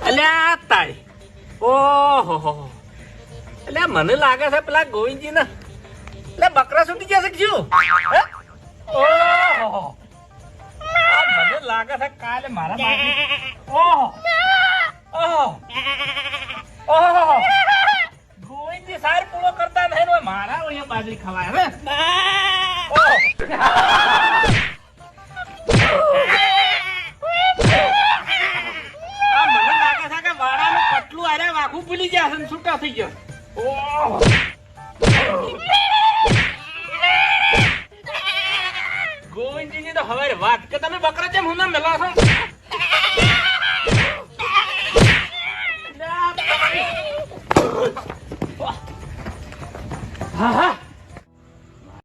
અલ્યા તારી ઓહો એટલે મને લાગે છે પેલા ગોવિંદજી ને એટલે બકરા છૂટી ગયા છે શું? ઓહો મને લાગે છે કાલે મારા ઓહો ઓહો ઓહો ગોવિંદજી સાર પૂરો કરતા નહીં ને મારા અહીંયા બાજરી ખવાય હવે ઓહો મને લાગે છે કે વાળાનું પટલું આરે વાઘું ભૂલી ગયા છે છૂટા થઈ ગયા. ઓહો ગોવિંદજી તો હવે વાત કે તમે બકરા કેમ હું ના મેલા છો? હા હા